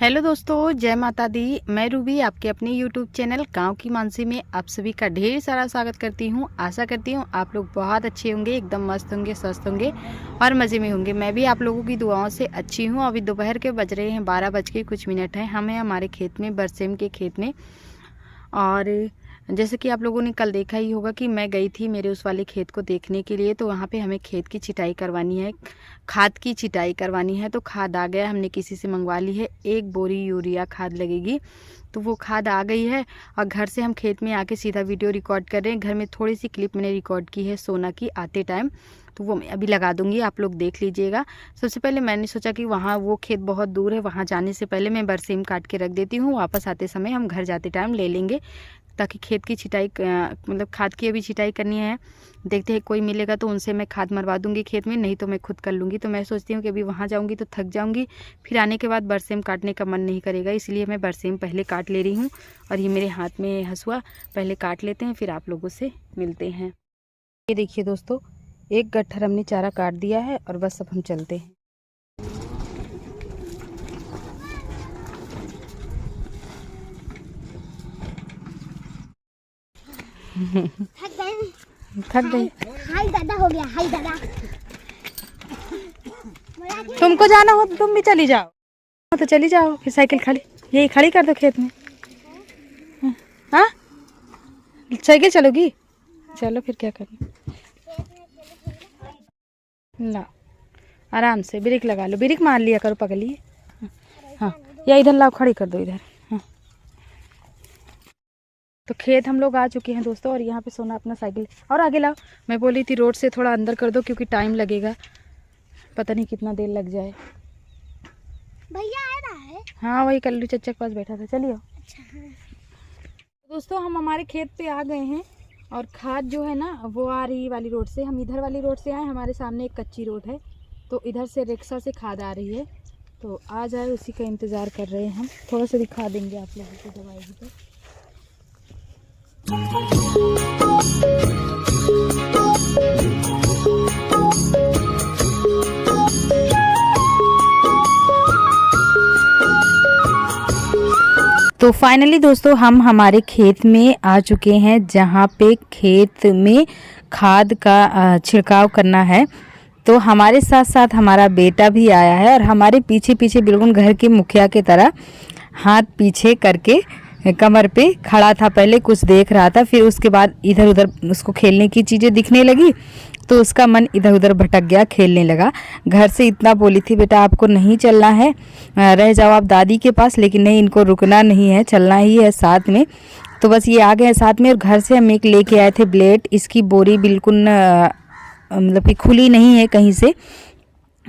Hello दोस्तों, जय माता दी। मैं रूबी आपके अपने यूट्यूब चैनल गांव की मानसी में आप सभी का ढेर सारा स्वागत करती हूं। आशा करती हूं आप लोग बहुत अच्छे होंगे, एकदम मस्त होंगे, स्वस्थ होंगे और मज़े में होंगे। मैं भी आप लोगों की दुआओं से अच्छी हूं। अभी दोपहर के बज रहे हैं 12 बज के कुछ मिनट हैं। हम हैं हमारे खेत में, बरसेम के खेत में। और जैसे कि आप लोगों ने कल देखा ही होगा कि मैं गई थी मेरे उस वाले खेत को देखने के लिए। तो वहाँ पे हमें खेत की छिटाई करवानी है, खाद की छिटाई करवानी है। तो खाद आ गया, हमने किसी से मंगवा ली है। 1 बोरी यूरिया खाद लगेगी, तो वो खाद आ गई है। और घर से हम खेत में आके सीधा वीडियो रिकॉर्ड कर रहे हैं। घर में थोड़ी सी क्लिप मैंने रिकॉर्ड की है सोना की आते टाइम, तो वो मैं अभी लगा दूंगी, आप लोग देख लीजिएगा। सबसे पहले मैंने सोचा कि वहाँ वो खेत बहुत दूर है, वहाँ जाने से पहले मैं बरसीम काट के रख देती हूँ। वापस आते समय हम घर जाते टाइम ले लेंगे, ताकि खेत की छिटाई मतलब खाद की अभी छिटाई करनी है। देखते हैं कोई मिलेगा तो उनसे मैं खाद मरवा दूंगी खेत में, नहीं तो मैं खुद कर लूँगी। तो मैं सोचती हूँ कि अभी वहाँ जाऊँगी तो थक जाऊँगी, फिर आने के बाद बरसेम काटने का मन नहीं करेगा, इसलिए मैं बरसेम पहले काट ले रही हूँ। और ये मेरे हाथ में हंसुआ, पहले काट लेते हैं फिर आप लोगों से मिलते हैं। ये देखिए दोस्तों, 1 गट्ठर हमने चारा काट दिया है और बस अब हम चलते हैं। थक गई। हाय दादा हो गया, हाय दादा। तुमको जाना हो तो तुम भी चली जाओ, तो चली जाओ। फिर साइकिल खड़ी, यही खड़ी कर दो खेत में। हाँ, साइकिल चलोगी? चलो फिर क्या करना। ला, आराम से ब्रेक लगा लो, ब्रेक मार लिया करो, पकड़िए। हाँ, या इधर लाओ, खड़ी कर दो इधर। हाँ। तो खेत हम लोग आ चुके हैं दोस्तों, और यहाँ पे सोना अपना साइकिल और आगे लाओ। मैं बोली थी रोड से थोड़ा अंदर कर दो, क्योंकि टाइम लगेगा, पता नहीं कितना देर लग जाए। भैया आ रहा है? हाँ, वही कल्लू चच्चा के पास बैठा था। चलिए। अच्छा हाँ। दोस्तों हम हमारे खेत पे आ गए हैं, और खाद जो है ना वो आ रही वाली रोड से। हम इधर वाली रोड से आए, हमारे सामने एक कच्ची रोड है, तो इधर से रिक्शा से खाद आ रही है। तो आ जाए, उसी का इंतज़ार कर रहे हैं हम। थोड़ा सा दिखा देंगे आप लोगों को दवाई तो। तो फाइनली दोस्तों हम हमारे खेत में आ चुके हैं, जहाँ पे खेत में खाद का छिड़काव करना है। तो हमारे साथ साथ हमारा बेटा भी आया है, और हमारे पीछे पीछे बिल्कुल घर के मुखिया की तरह हाथ पीछे करके कमर पे खड़ा था। पहले कुछ देख रहा था, फिर उसके बाद इधर उधर उसको खेलने की चीज़ें दिखने लगी, तो उसका मन इधर उधर भटक गया, खेलने लगा। घर से इतना बोली थी, बेटा आपको नहीं चलना है, रह जाओ आप दादी के पास, लेकिन नहीं, इनको रुकना नहीं है, चलना ही है साथ में। तो बस ये आ गए साथ में। और घर से हम एक लेके आए थे ब्लेड, इसकी बोरी बिल्कुल मतलब कि खुली नहीं है कहीं से,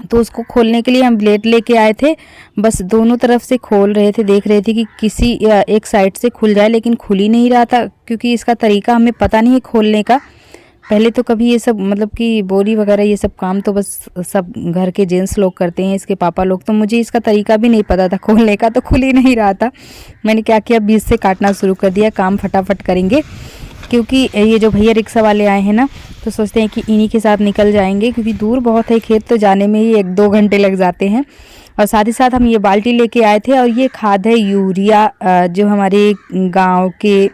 तो उसको खोलने के लिए हम ब्लेड लेके आए थे। बस दोनों तरफ से खोल रहे थे, देख रहे थे कि किसी एक साइड से खुल जाए, लेकिन खुल ही नहीं रहा था, क्योंकि इसका तरीका हमें पता नहीं है खोलने का। पहले तो कभी ये सब मतलब कि बोरी वगैरह ये सब काम तो बस सब घर के जेंट्स लोग करते हैं, इसके पापा लोग। तो मुझे इसका तरीका भी नहीं पता था खोलने का, तो खुल ही नहीं रहा था। मैंने क्या किया, बीच से काटना शुरू कर दिया, काम फटाफट करेंगे। क्योंकि ये जो भैया रिक्शा वाले आए हैं ना, तो सोचते हैं कि इन्हीं के साथ निकल जाएंगे, क्योंकि दूर बहुत है खेत, तो जाने में ही 1-2 घंटे लग जाते हैं। और साथ ही साथ हम ये बाल्टी लेके आए थे, और ये खाद है यूरिया, जो हमारे गांव के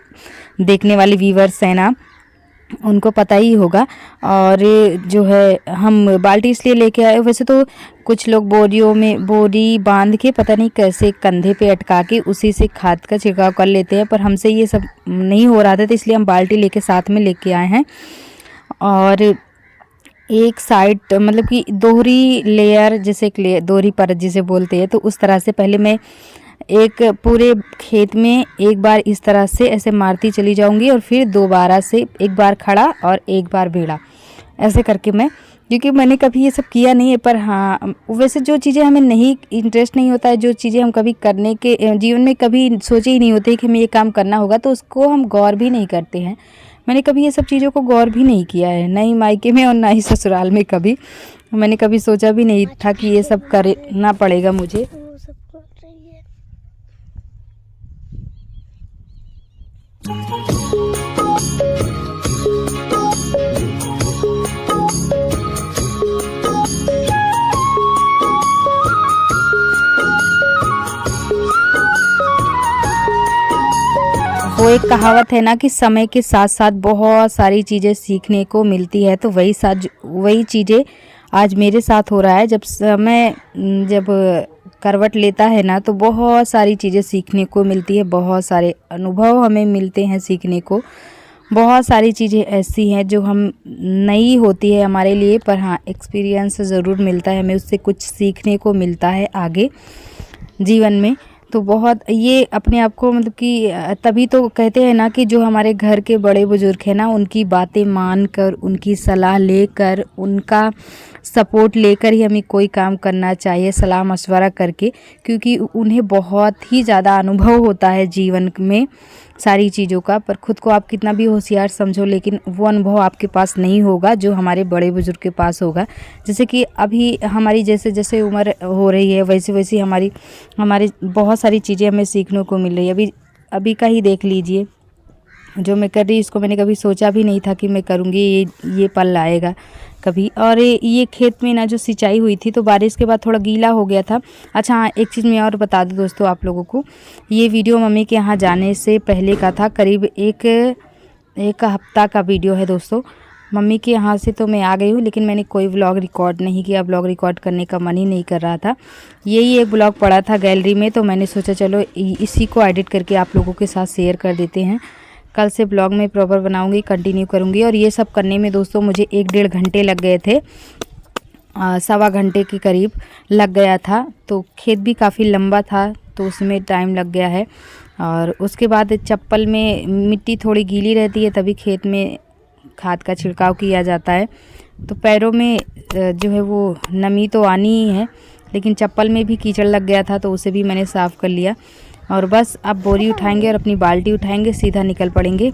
देखने वाले व्यूअर्स हैं ना, उनको पता ही होगा। और जो है हम बाल्टी इसलिए लेके आए, वैसे तो कुछ लोग बोरियों में बोरी बांध के पता नहीं कैसे कंधे पे अटका के उसी से खाद का छिड़काव कर लेते हैं, पर हमसे ये सब नहीं हो रहा था, तो इसलिए हम बाल्टी लेके साथ में लेके आए हैं। और एक साइड मतलब कि दोहरी लेयर, जैसे दोहरी परत जिसे बोलते हैं, तो उस तरह से पहले मैं एक पूरे खेत में एक बार इस तरह से ऐसे मारती चली जाऊंगी, और फिर दोबारा से एक बार खड़ा और एक बार भिड़ा, ऐसे करके मैं, क्योंकि मैंने कभी ये सब किया नहीं है। पर हाँ, वैसे जो चीज़ें हमें नहीं इंटरेस्ट नहीं होता है, जो चीज़ें हम कभी करने के जीवन में कभी सोचे ही नहीं होते कि हमें ये काम करना होगा, तो उसको हम गौर भी नहीं करते हैं। मैंने कभी ये सब चीज़ों को गौर भी नहीं किया है, ना ही मायके में और ना ही ससुराल में। कभी मैंने कभी सोचा भी नहीं था कि ये सब करना पड़ेगा मुझे। वो एक कहावत है ना कि समय के साथ साथ बहुत सारी चीज़ें सीखने को मिलती है, तो वही चीज़ें आज मेरे साथ हो रहा है। जब करवट लेता है ना तो बहुत सारी चीज़ें सीखने को मिलती है, बहुत सारे अनुभव हमें मिलते हैं सीखने को। बहुत सारी चीज़ें ऐसी हैं जो हम नई होती है हमारे लिए, पर हाँ एक्सपीरियंस ज़रूर मिलता है हमें, उससे कुछ सीखने को मिलता है आगे जीवन में। तो बहुत ये अपने आप को मतलब कि तभी तो कहते हैं ना कि जो हमारे घर के बड़े बुजुर्ग हैं ना, उनकी बातें मानकर, उनकी सलाह लेकर, उनका सपोर्ट लेकर ही हमें कोई काम करना चाहिए, सलाह मशवरा करके, क्योंकि उन्हें बहुत ही ज़्यादा अनुभव होता है जीवन में सारी चीज़ों का। पर खुद को आप कितना भी होशियार समझो, लेकिन वो अनुभव आपके पास नहीं होगा जो हमारे बड़े बुजुर्ग के पास होगा। जैसे कि अभी हमारी जैसे जैसे उम्र हो रही है, वैसे वैसे हमारी बहुत सारी चीज़ें हमें सीखने को मिल रही है। अभी का ही देख लीजिए, जो मैं कर रही इसको मैंने कभी सोचा भी नहीं था कि मैं करूँगी, ये पल आएगा कभी। और ये खेत में ना जो सिंचाई हुई थी तो बारिश के बाद थोड़ा गीला हो गया था। अच्छा हाँ, एक चीज़ मैं और बता दूँ दोस्तों आप लोगों को, ये वीडियो मम्मी के यहाँ जाने से पहले का था, करीब एक हफ्ता का वीडियो है दोस्तों। मम्मी के यहाँ से तो मैं आ गई हूँ, लेकिन मैंने कोई व्लॉग रिकॉर्ड नहीं किया, व्लॉग रिकॉर्ड करने का मन ही नहीं कर रहा था। यही एक व्लॉग पड़ा था गैलरी में, तो मैंने सोचा चलो इसी को एडिट करके आप लोगों के साथ शेयर कर देते हैं। कल से ब्लॉग में प्रॉपर बनाऊंगी, कंटिन्यू करूंगी। और ये सब करने में दोस्तों मुझे 1-1.5 घंटे लग गए थे, 1.25 घंटे के करीब लग गया था। तो खेत भी काफ़ी लंबा था तो उसमें टाइम लग गया है। और उसके बाद चप्पल में मिट्टी थोड़ी गीली रहती है, तभी खेत में खाद का छिड़काव किया जाता है। तो पैरों में जो है वो नमी तो आनी ही है, लेकिन चप्पल में भी कीचड़ लग गया था तो उसे भी मैंने साफ़ कर लिया। और बस अब बोरी उठाएंगे और अपनी बाल्टी उठाएंगे, सीधा निकल पड़ेंगे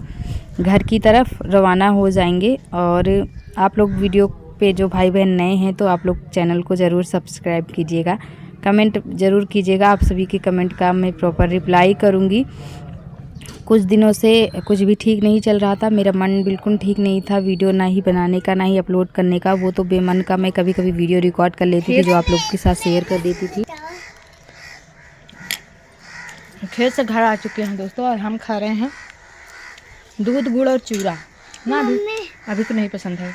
घर की तरफ, रवाना हो जाएंगे। और आप लोग वीडियो पे जो भाई बहन नए हैं तो आप लोग चैनल को ज़रूर सब्सक्राइब कीजिएगा, कमेंट ज़रूर कीजिएगा। आप सभी के कमेंट का मैं प्रॉपर रिप्लाई करूँगी। कुछ दिनों से कुछ भी ठीक नहीं चल रहा था, मेरा मन बिल्कुल ठीक नहीं था, वीडियो ना ही बनाने का ना ही अपलोड करने का। वो तो बेमन का मैं कभी कभी वीडियो रिकॉर्ड कर लेती थी जो आप लोगों के साथ शेयर कर देती थी। खेत से घर आ चुके हैं दोस्तों और हम खा रहे हैं दूध, गुड़ और चूरा ना। अभी तो नहीं पसंद है।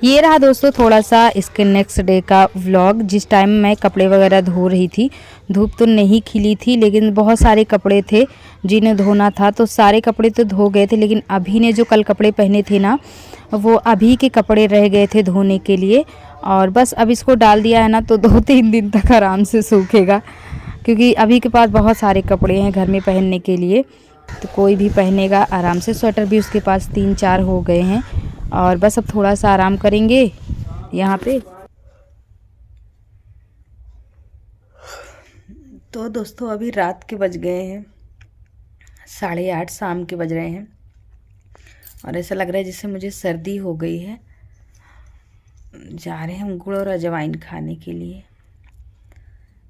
ये रहा दोस्तों थोड़ा सा इसके नेक्स्ट डे का व्लॉग। जिस टाइम मैं कपड़े वगैरह धो रही थी, धूप तो नहीं खिली थी, लेकिन बहुत सारे कपड़े थे जिन्हें धोना था। तो सारे कपड़े तो धो गए थे, लेकिन अभी ने जो कल कपड़े पहने थे ना, वो अभी के कपड़े रह गए थे धोने के लिए। और बस अब इसको डाल दिया है ना तो 2-3 दिन तक आराम से सूखेगा, क्योंकि अभी के पास बहुत सारे कपड़े हैं घर में पहनने के लिए, तो कोई भी पहनेगा आराम से। स्वेटर भी उसके पास 3-4 हो गए हैं। और बस अब थोड़ा सा आराम करेंगे यहाँ पे। तो दोस्तों अभी रात के बज गए हैं 8:30, शाम के बज रहे हैं। और ऐसा लग रहा है जैसे मुझे सर्दी हो गई है। जा रहे हैं हम गुड़ और अजवाइन खाने के लिए।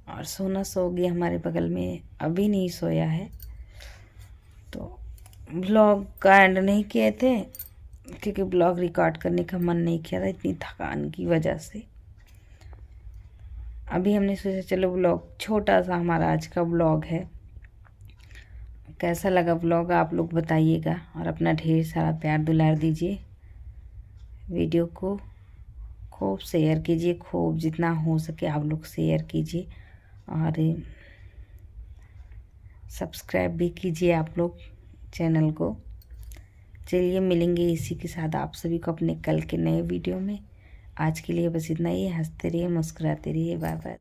और सोना सो गया हमारे बगल में, अभी नहीं सोया है। तो ब्लॉग का एंड नहीं किए थे क्योंकि ब्लॉग रिकॉर्ड करने का मन नहीं किया था इतनी थकान की वजह से। अभी हमने सोचा चलो ब्लॉग, छोटा सा हमारा आज का ब्लॉग है। कैसा लगा ब्लॉग आप लोग बताइएगा, और अपना ढेर सारा प्यार दुलार दीजिए। वीडियो को खूब शेयर कीजिए, खूब जितना हो सके आप लोग शेयर कीजिए। और सब्सक्राइब भी कीजिए आप लोग चैनल को। चलिए मिलेंगे इसी के साथ आप सभी को अपने कल के नए वीडियो में। आज के लिए बस इतना ही। हंसते रहिए, मुस्कुराते रहिए। Bye bye.